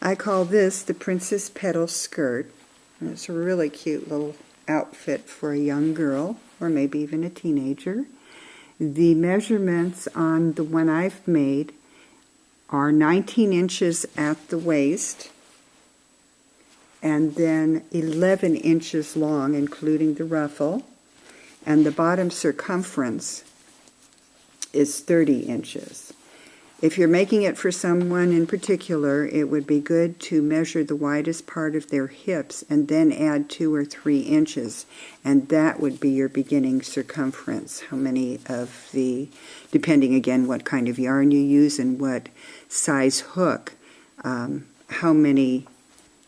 I call this the Princess Petal Skirt. And it's a really cute little outfit for a young girl, or maybe even a teenager. The measurements on the one I've made are 19 inches at the waist, and then 11 inches long, including the ruffle, and the bottom circumference is 30 inches. If you're making it for someone in particular, it would be good to measure the widest part of their hips and then add 2 or 3 inches, and that would be your beginning circumference. How many of the, depending again what kind of yarn you use and what size hook, how many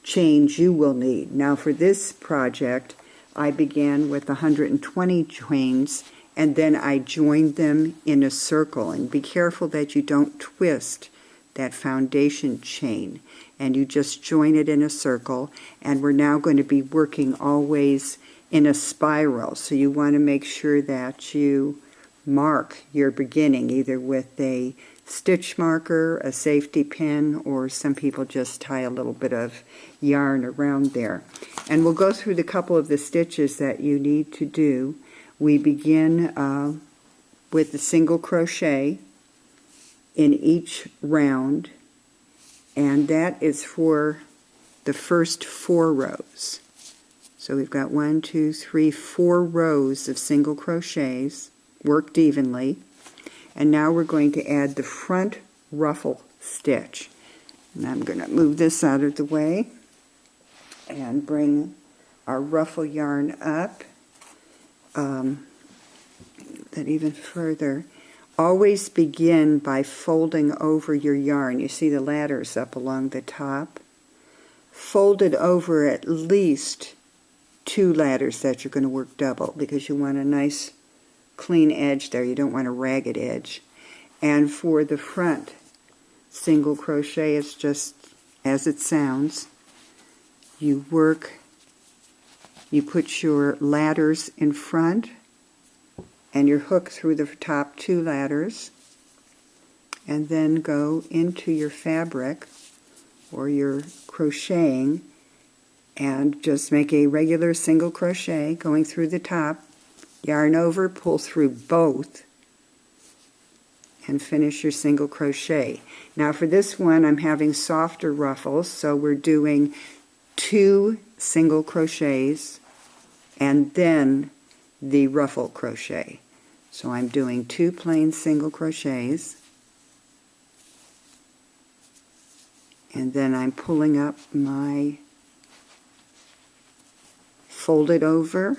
chains you will need. Now for this project, I began with 120 chains, and then I joined them in a circle. And be careful that you don't twist that foundation chain, and you just join it in a circle. And we're now going to be working always in a spiral, so you want to make sure that you mark your beginning either with a stitch marker, a safety pin, or some people just tie a little bit of yarn around there. And we'll go through the couple of the stitches that you need to do. We begin with the single crochet in each round, and that is for the first 4 rows. So we've got 1, 2, 3, 4 rows of single crochets worked evenly, and now we're going to add the front ruffle stitch. And I'm going to move this out of the way and bring our ruffle yarn up. That even further. Always begin by folding over your yarn. You see the ladders up along the top. Fold it over at least 2 ladders that you're going to work double, because you want a nice clean edge there. You don't want a ragged edge. And for the front single crochet, it's just as it sounds. You put your ladders in front and your hook through the top 2 ladders, and then go into your fabric or your crocheting and just make a regular single crochet going through the top, yarn over, pull through both, and finish your single crochet. Now for this one I'm having softer ruffles, so we're doing 2 single crochets and then the ruffle crochet. So I'm doing 2 plain single crochets, and then I'm pulling up my folded over.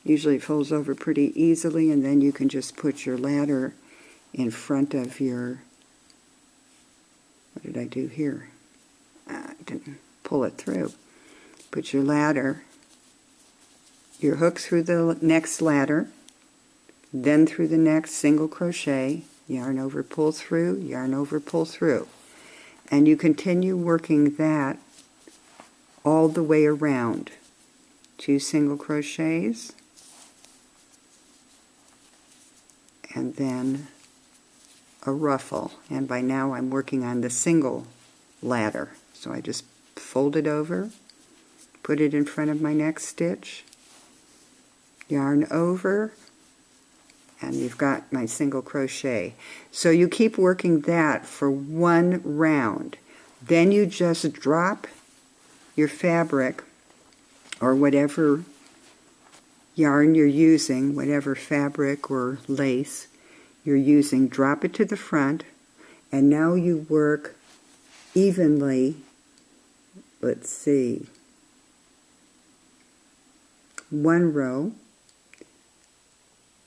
Usually it folds over pretty easily, and then you can just put your ladder in front of your, what did I do here? I didn't pull it through. Put your ladder, your hook through the next ladder, then through the next single crochet, yarn over, pull through, yarn over, pull through. And you continue working that all the way around. 2 single crochets, and then a ruffle. And by now I'm working on the single ladder. So I just fold it over, put it in front of my next stitch, yarn over, and you've got my single crochet. So you keep working that for 1 round. Then you just drop your fabric or whatever yarn you're using, whatever fabric or lace you're using, drop it to the front, and now you work evenly, let's see, 1 row,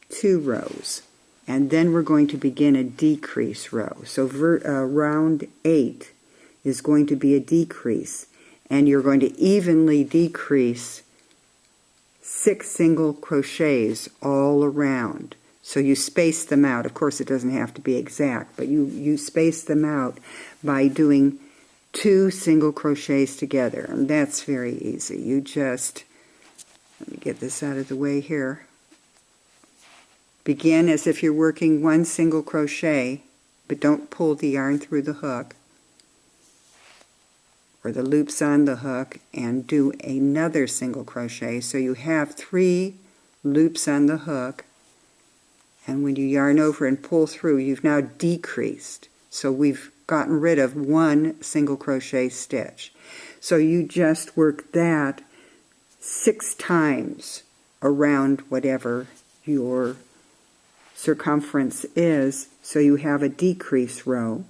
2 rows, and then we're going to begin a decrease row. So round 8 is going to be a decrease, and you're going to evenly decrease 6 single crochets all around. So you space them out. Of course, it doesn't have to be exact, but you space them out by doing 2 single crochets together, and that's very easy. You just, let me get this out of the way here. Begin as if you're working 1 single crochet, but don't pull the yarn through the hook. or the loops on the hook, and do another single crochet. So you have 3 loops on the hook, and when you yarn over and pull through, you've now decreased. So we've gotten rid of 1 single crochet stitch. So you just work that 6 times around whatever your circumference is, so you have a decrease row.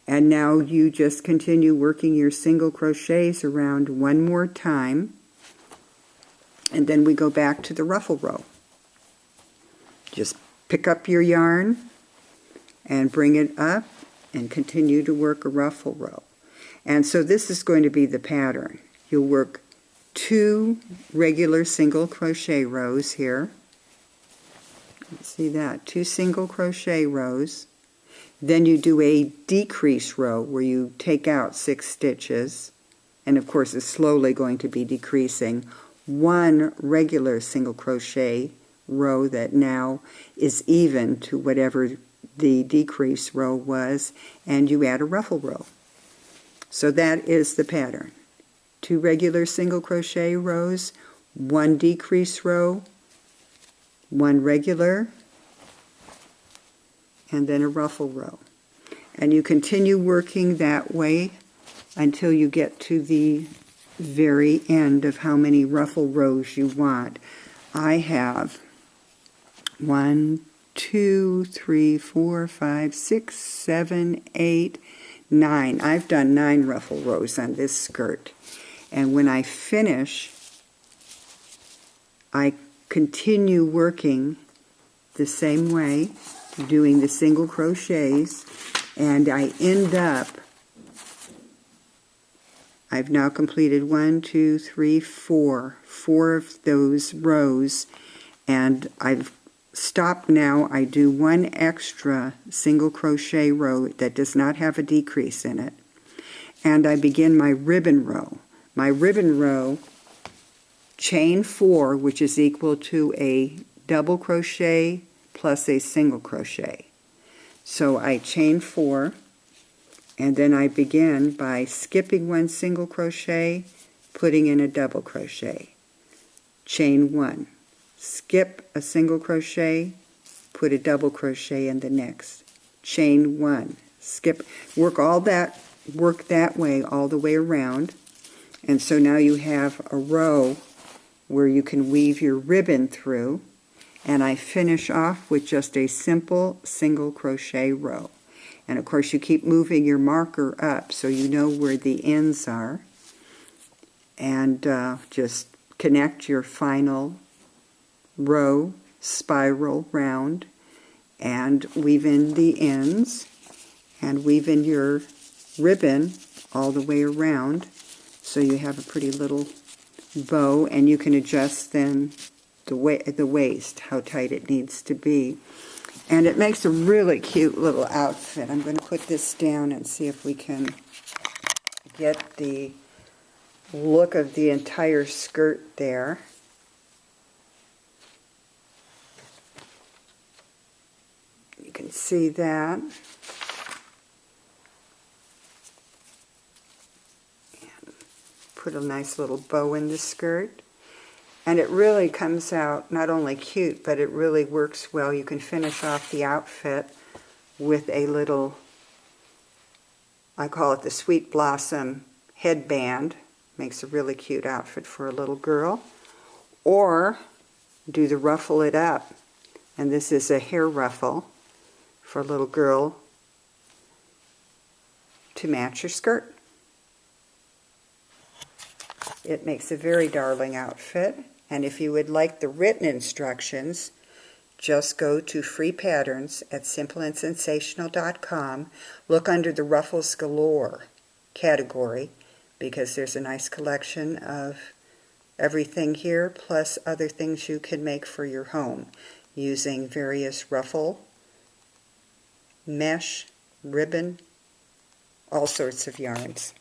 And now you just continue working your single crochets around 1 more time, and then we go back to the ruffle row. Just pick up your yarn and bring it up and continue to work a ruffle row. And so this is going to be the pattern. You'll work 2 regular single crochet rows here. See that? 2 single crochet rows. Then you do a decrease row where you take out 6 stitches, and of course it's slowly going to be decreasing. 1 regular single crochet row that now is even to whatever the decrease row was, and you add a ruffle row. So that is the pattern. 2 regular single crochet rows, 1 decrease row, 1 regular, and then a ruffle row. And you continue working that way until you get to the very end of how many ruffle rows you want. I have 1, 2, 3, 4, 5, 6, 7, 8, 9. I've done 9 ruffle rows on this skirt. And when I finish, I continue working the same way, doing the single crochets, and I end up, I've now completed 1, 2, 3, 4 of those rows, and I've stopped now. I do 1 extra single crochet row that does not have a decrease in it, and I begin my ribbon row. My ribbon row, chain 4, which is equal to a double crochet plus a single crochet. So I chain 4, and then I begin by skipping 1 single crochet, putting in a double crochet. Chain 1, skip a single crochet, put a double crochet in the next. Chain 1, skip, work that way all the way around. And so now you have a row where you can weave your ribbon through, and I finish off with just a simple single crochet row. And of course you keep moving your marker up so you know where the ends are, and just connect your final row, spiral round, and weave in the ends, and weave in your ribbon all the way around so you have a pretty little bow, and you can adjust then the waist, how tight it needs to be. And it makes a really cute little outfit. I'm going to put this down and see if we can get the look of the entire skirt there. You can see that. And put a nice little bow in the skirt. And it really comes out not only cute, but it really works well. You can finish off the outfit with a little, I call it the Sweet Blossom headband. Makes a really cute outfit for a little girl. Or do the ruffle it up. And this is a hair ruffle for a little girl to match your skirt. It makes a very darling outfit. And if you would like the written instructions, just go to Free Patterns at simpleandsensational.com. Look under the Ruffles Galore category, because there's a nice collection of everything here, plus other things you can make for your home using various ruffle, mesh, ribbon, all sorts of yarns.